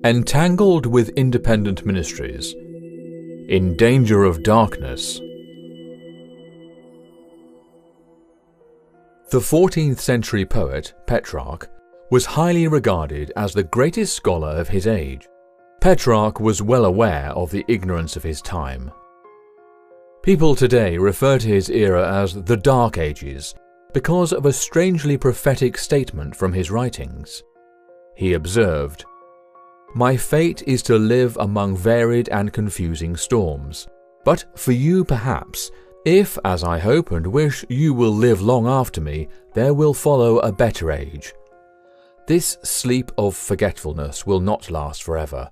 Entangled with independent ministries, in danger of darkness. The 14th century poet, Petrarch, was highly regarded as the greatest scholar of his age. Petrarch was well aware of the ignorance of his time. People today refer to his era as the Dark Ages because of a strangely prophetic statement from his writings. He observed, "My fate is to live among varied and confusing storms. But for you perhaps, if, as I hope and wish, you will live long after me, there will follow a better age. This sleep of forgetfulness will not last forever.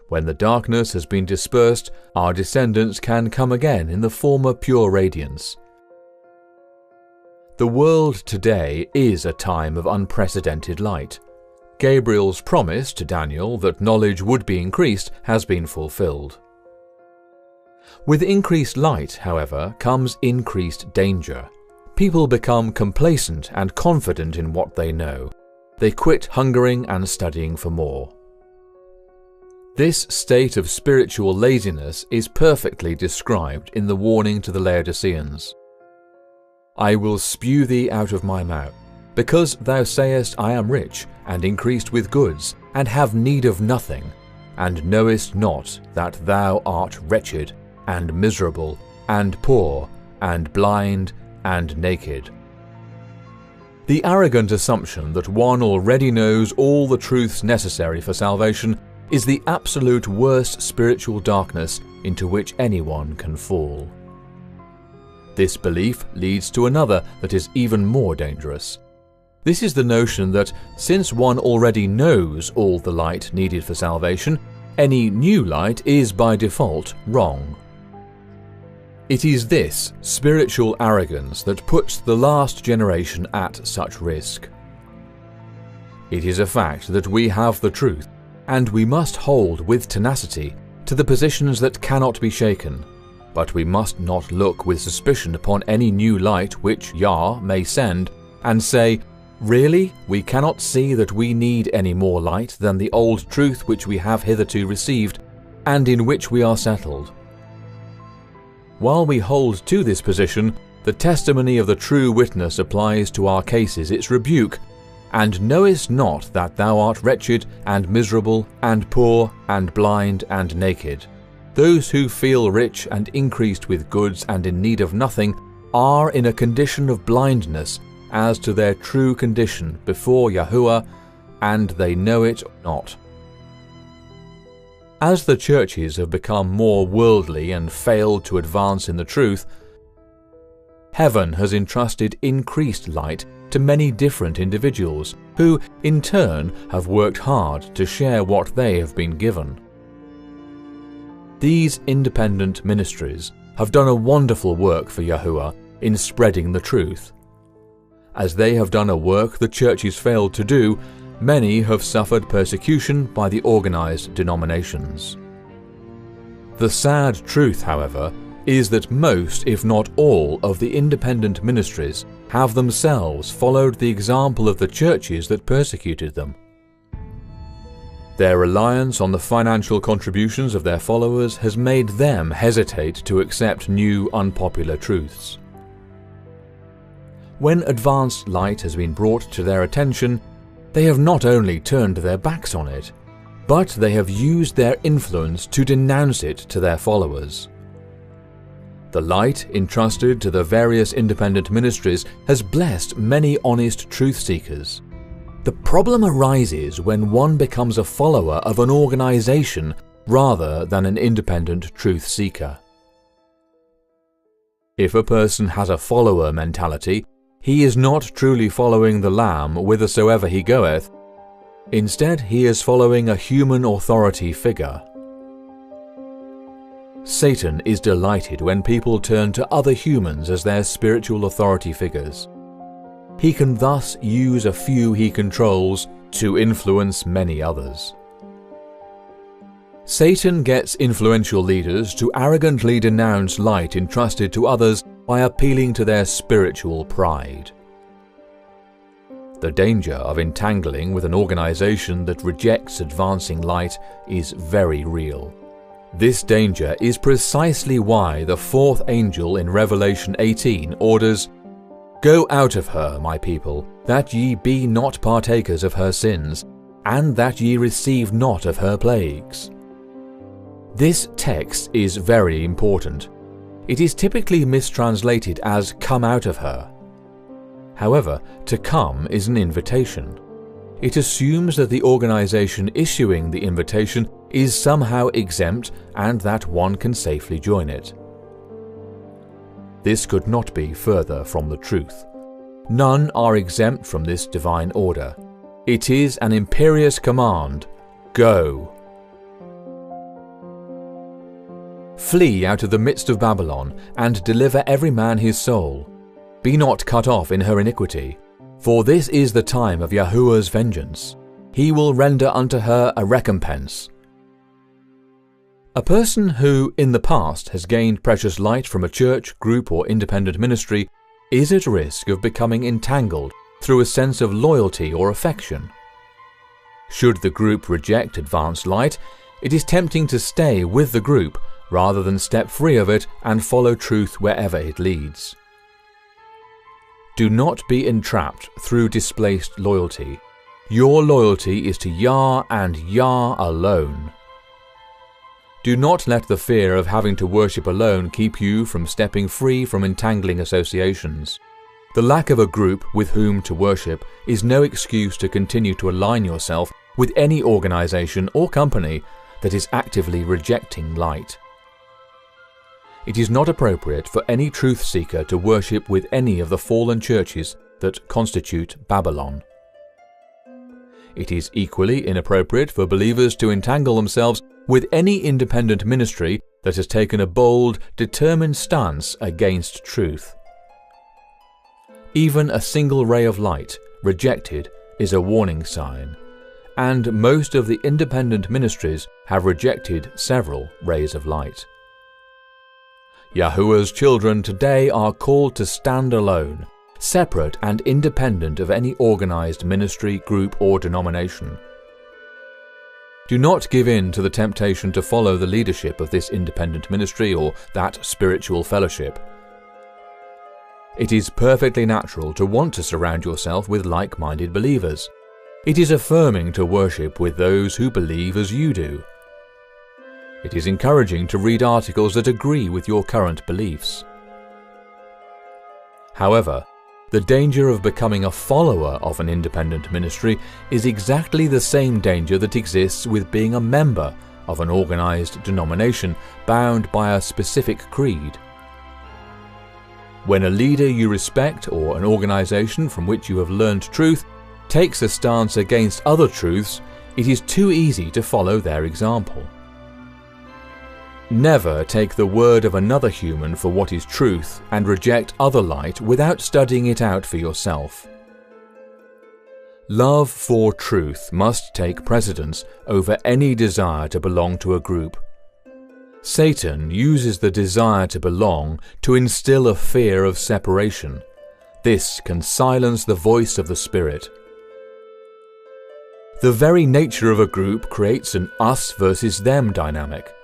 When the darkness has been dispersed, our descendants can come again in the former pure radiance." The world today is a time of unprecedented light. Gabriel's promise to Daniel that knowledge would be increased has been fulfilled. With increased light, however, comes increased danger. People become complacent and confident in what they know. They quit hungering and studying for more. This state of spiritual laziness is perfectly described in the warning to the Laodiceans. "I will spew thee out of my mouth, because thou sayest, I am rich, and increased with goods, and have need of nothing, and knowest not that thou art wretched, and miserable, and poor, and blind, and naked." The arrogant assumption that one already knows all the truths necessary for salvation is the absolute worst spiritual darkness into which anyone can fall. This belief leads to another that is even more dangerous. This is the notion that, since one already knows all the light needed for salvation, any new light is by default wrong. It is this spiritual arrogance that puts the last generation at such risk. It is a fact that we have the truth, and we must hold with tenacity to the positions that cannot be shaken, but we must not look with suspicion upon any new light which Yah may send and say, "Really, we cannot see that we need any more light than the old truth which we have hitherto received, and in which we are settled." While we hold to this position, the testimony of the true witness applies to our cases its rebuke, "And knowest not that thou art wretched, and miserable, and poor, and blind, and naked." Those who feel rich and increased with goods and in need of nothing are in a condition of blindness as to their true condition before Yahuwah, and they know it not. As the churches have become more worldly and failed to advance in the truth, heaven has entrusted increased light to many different individuals who, in turn, have worked hard to share what they have been given. These independent ministries have done a wonderful work for Yahuwah in spreading the truth. As they have done a work the churches failed to do, many have suffered persecution by the organized denominations. The sad truth, however, is that most, if not all, of the independent ministries have themselves followed the example of the churches that persecuted them. Their reliance on the financial contributions of their followers has made them hesitate to accept new, unpopular truths. When advanced light has been brought to their attention, they have not only turned their backs on it, but they have used their influence to denounce it to their followers. The light entrusted to the various independent ministries has blessed many honest truth seekers. The problem arises when one becomes a follower of an organization rather than an independent truth seeker. If a person has a follower mentality, he is not truly following the Lamb whithersoever he goeth. Instead, he is following a human authority figure. Satan is delighted when people turn to other humans as their spiritual authority figures. He can thus use a few he controls to influence many others. Satan gets influential leaders to arrogantly denounce light entrusted to others by appealing to their spiritual pride. The danger of entangling with an organization that rejects advancing light is very real. This danger is precisely why the fourth angel in Revelation 18 orders, "Go out of her, my people, that ye be not partakers of her sins, and that ye receive not of her plagues." This text is very important. It is typically mistranslated as "come out of her." However, to come is an invitation. It assumes that the organization issuing the invitation is somehow exempt and that one can safely join it. This could not be further from the truth. None are exempt from this divine order. It is an imperious command: go. Flee out of the midst of Babylon, and deliver every man his soul. Be not cut off in her iniquity, for this is the time of Yahuwah's vengeance. He will render unto her a recompense. A person who, in the past, has gained precious light from a church, group, or independent ministry is at risk of becoming entangled through a sense of loyalty or affection. Should the group reject advanced light, it is tempting to stay with the group rather than step free of it and follow truth wherever it leads. Do not be entrapped through displaced loyalty. Your loyalty is to Yah and Yah alone. Do not let the fear of having to worship alone keep you from stepping free from entangling associations. The lack of a group with whom to worship is no excuse to continue to align yourself with any organization or company that is actively rejecting light. It is not appropriate for any truth seeker to worship with any of the fallen churches that constitute Babylon. It is equally inappropriate for believers to entangle themselves with any independent ministry that has taken a bold, determined stance against truth. Even a single ray of light rejected is a warning sign, and most of the independent ministries have rejected several rays of light. Yahuwah's children today are called to stand alone, separate and independent of any organized ministry, group, or denomination. Do not give in to the temptation to follow the leadership of this independent ministry or that spiritual fellowship. It is perfectly natural to want to surround yourself with like-minded believers. It is affirming to worship with those who believe as you do. It is encouraging to read articles that agree with your current beliefs. However, the danger of becoming a follower of an independent ministry is exactly the same danger that exists with being a member of an organized denomination bound by a specific creed. When a leader you respect or an organization from which you have learned truth takes a stance against other truths, it is too easy to follow their example. Never take the word of another human for what is truth and reject other light without studying it out for yourself. Love for truth must take precedence over any desire to belong to a group. Satan uses the desire to belong to instill a fear of separation. This can silence the voice of the Spirit. The very nature of a group creates an us versus them dynamic.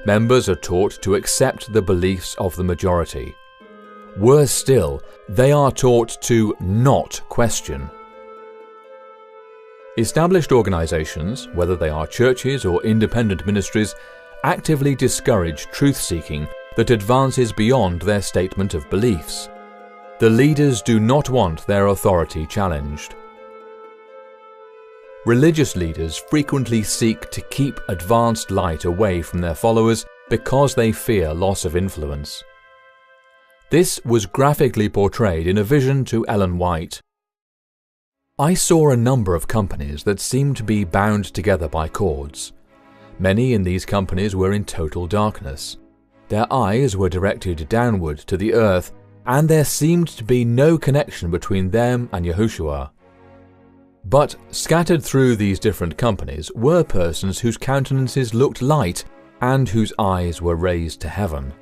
Members are taught to accept the beliefs of the majority. Worse still, they are taught to not question. Established organizations, whether they are churches or independent ministries, actively discourage truth-seeking that advances beyond their statement of beliefs. The leaders do not want their authority challenged. Religious leaders frequently seek to keep advanced light away from their followers because they fear loss of influence. This was graphically portrayed in a vision to Ellen White. I saw a number of companies that seemed to be bound together by cords. Many in these companies were in total darkness. Their eyes were directed downward to the earth, and there seemed to be no connection between them and Yahushua. But scattered through these different companies were persons whose countenances looked light and whose eyes were raised to heaven.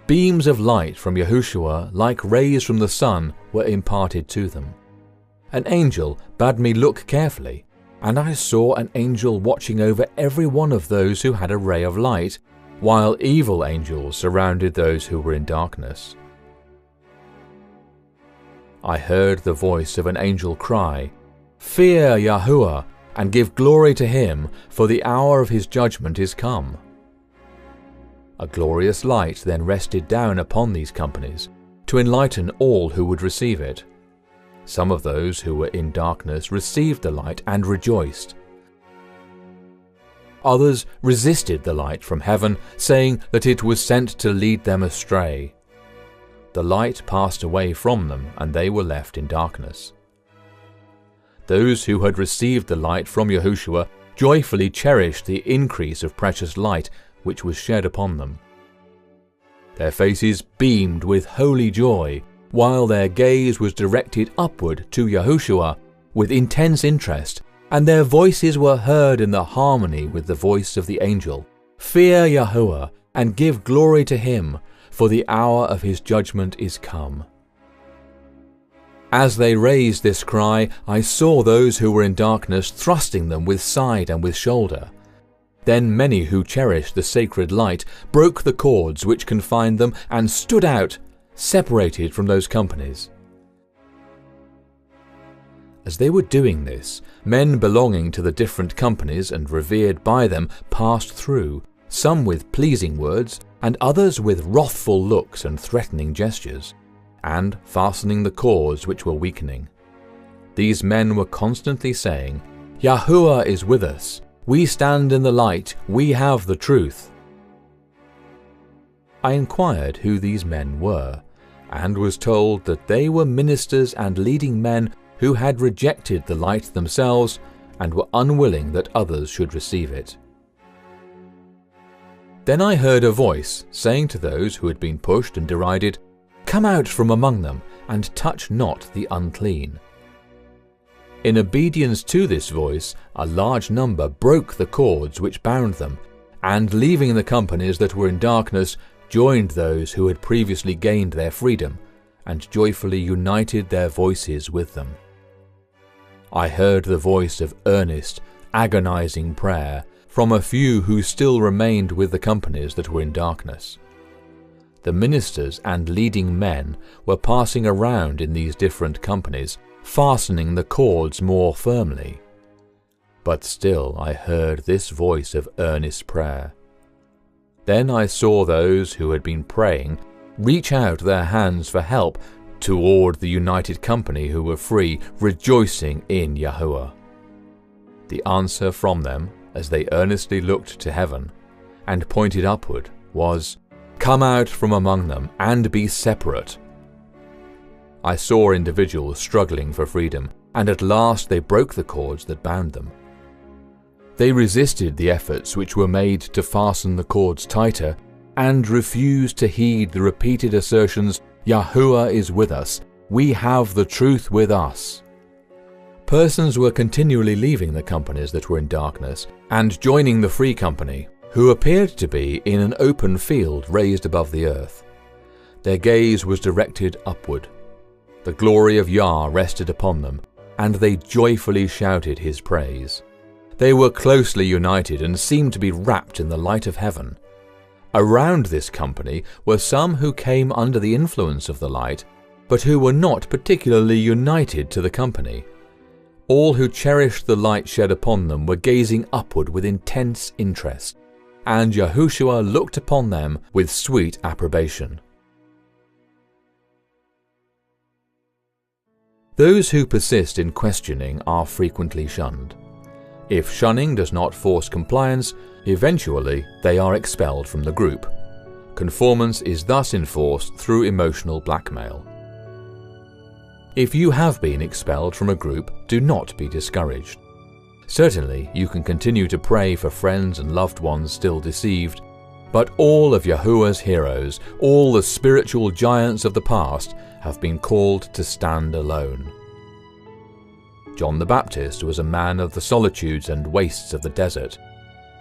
Beams of light from Yahushua, like rays from the sun, were imparted to them. an angel bade me look carefully, and I saw an angel watching over every one of those who had a ray of light, while evil angels surrounded those who were in darkness. I heard the voice of an angel cry, "Fear Yahuwah, and give glory to him, for the hour of his judgment is come." A glorious light then rested down upon these companies, to enlighten all who would receive it. Some of those who were in darkness received the light and rejoiced. Others resisted the light from heaven, saying that it was sent to lead them astray. The light passed away from them, and they were left in darkness. Those who had received the light from Yahushua joyfully cherished the increase of precious light which was shed upon them. Their faces beamed with holy joy, while their gaze was directed upward to Yahushua with intense interest, and their voices were heard in the harmony with the voice of the angel, "Fear Yahuwah, and give glory to him, for the hour of his judgment is come." As they raised this cry, I saw those who were in darkness thrusting them with side and with shoulder. Then many who cherished the sacred light broke the cords which confined them and stood out, separated from those companies. As they were doing this, men belonging to the different companies and revered by them passed through, some with pleasing words, and others with wrathful looks and threatening gestures, and fastening the cords which were weakening. These men were constantly saying, "Yahuwah is with us. We stand in the light. We have the truth." I inquired who these men were, and was told that they were ministers and leading men who had rejected the light themselves and were unwilling that others should receive it. Then I heard a voice saying to those who had been pushed and derided, "Come out from among them, and touch not the unclean." In obedience to this voice, a large number broke the cords which bound them, and leaving the companies that were in darkness, joined those who had previously gained their freedom, and joyfully united their voices with them. I heard the voice of earnest, agonizing prayer from a few who still remained with the companies that were in darkness. The ministers and leading men were passing around in these different companies, fastening the cords more firmly. But still I heard this voice of earnest prayer. Then I saw those who had been praying reach out their hands for help toward the united company who were free, rejoicing in Yahuwah. The answer from them, as they earnestly looked to heaven and pointed upward, was, "Come out from among them and be separate." I saw individuals struggling for freedom, and at last they broke the cords that bound them. They resisted the efforts which were made to fasten the cords tighter, and refused to heed the repeated assertions, "Yahuwah is with us. We have the truth with us." Persons were continually leaving the companies that were in darkness and joining the free company, who appeared to be in an open field raised above the earth. Their gaze was directed upward. The glory of Yah rested upon them, and they joyfully shouted his praise. They were closely united and seemed to be wrapped in the light of heaven. Around this company were some who came under the influence of the light, but who were not particularly united to the company. All who cherished the light shed upon them were gazing upward with intense interest, and Yahushua looked upon them with sweet approbation. Those who persist in questioning are frequently shunned. If shunning does not force compliance, eventually they are expelled from the group. Conformance is thus enforced through emotional blackmail. If you have been expelled from a group, do not be discouraged. Certainly, you can continue to pray for friends and loved ones still deceived, but all of Yahuwah's heroes, all the spiritual giants of the past, have been called to stand alone. John the Baptist was a man of the solitudes and wastes of the desert.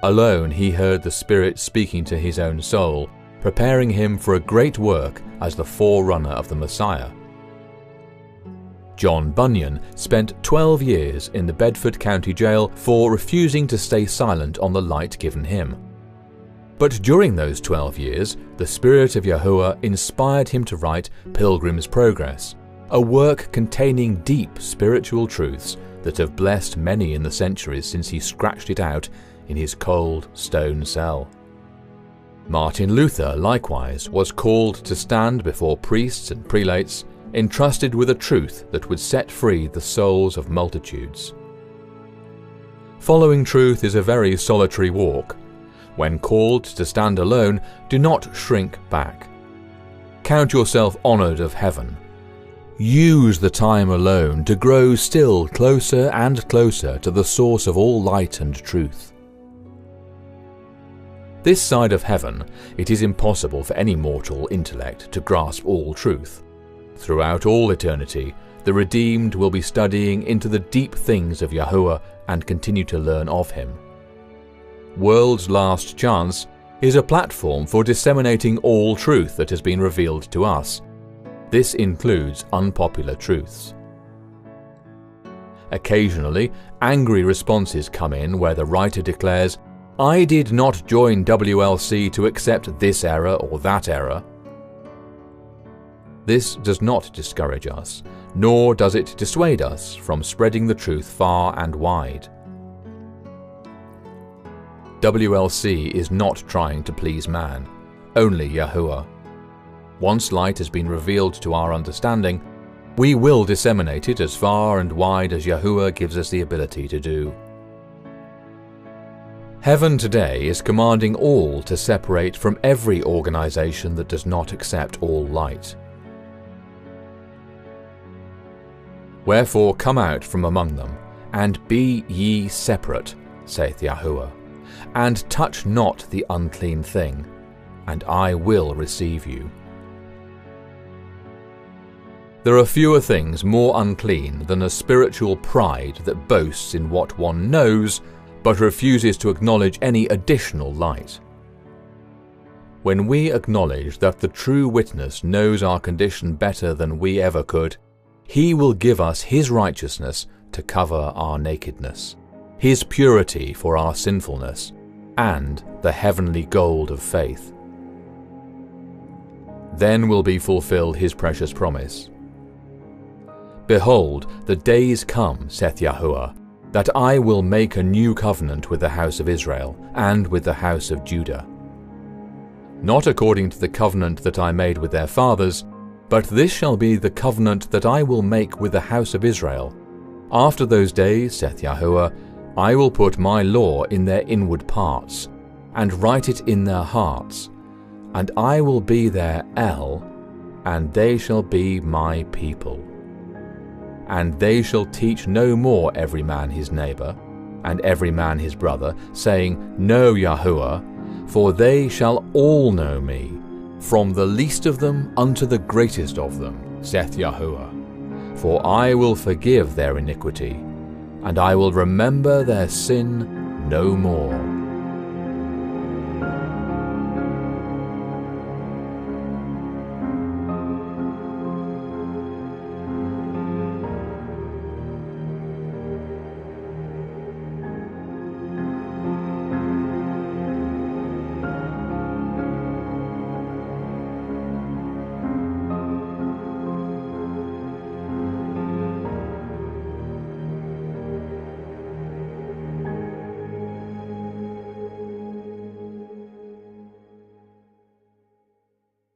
Alone he heard the Spirit speaking to his own soul, preparing him for a great work as the forerunner of the Messiah. John Bunyan spent 12 years in the Bedford County Jail for refusing to stay silent on the light given him. But during those 12 years, the Spirit of Yahuwah inspired him to write Pilgrim's Progress, a work containing deep spiritual truths that have blessed many in the centuries since he scratched it out in his cold stone cell. Martin Luther, likewise, was called to stand before priests and prelates, entrusted with a truth that would set free the souls of multitudes. Following truth is a very solitary walk. When called to stand alone, do not shrink back. Count yourself honored of heaven. Use the time alone to grow still closer and closer to the source of all light and truth. This side of heaven, it is impossible for any mortal intellect to grasp all truth. Throughout all eternity, the redeemed will be studying into the deep things of Yahuwah and continue to learn of him. World's Last Chance is a platform for disseminating all truth that has been revealed to us. This includes unpopular truths. Occasionally, angry responses come in where the writer declares, "I did not join WLC to accept this error or that error." This does not discourage us, nor does it dissuade us from spreading the truth far and wide. WLC is not trying to please man, only Yahuwah. Once light has been revealed to our understanding, we will disseminate it as far and wide as Yahuwah gives us the ability to do. Heaven today is commanding all to separate from every organization that does not accept all light. Wherefore come out from among them, and be ye separate, saith Yahuwah, and touch not the unclean thing, and I will receive you. There are fewer things more unclean than a spiritual pride that boasts in what one knows, but refuses to acknowledge any additional light. When we acknowledge that the true witness knows our condition better than we ever could, he will give us his righteousness to cover our nakedness, his purity for our sinfulness, and the heavenly gold of faith. Then will be fulfilled his precious promise. Behold, the days come, saith Yahuwah, that I will make a new covenant with the house of Israel and with the house of Judah. Not according to the covenant that I made with their fathers, but this shall be the covenant that I will make with the house of Israel. After those days, saith Yahuwah, I will put my law in their inward parts, and write it in their hearts, and I will be their El, and they shall be my people. And they shall teach no more every man his neighbor, and every man his brother, saying, Know Yahuwah, for they shall all know me, from the least of them unto the greatest of them, saith Yahuwah. For I will forgive their iniquity, and I will remember their sin no more.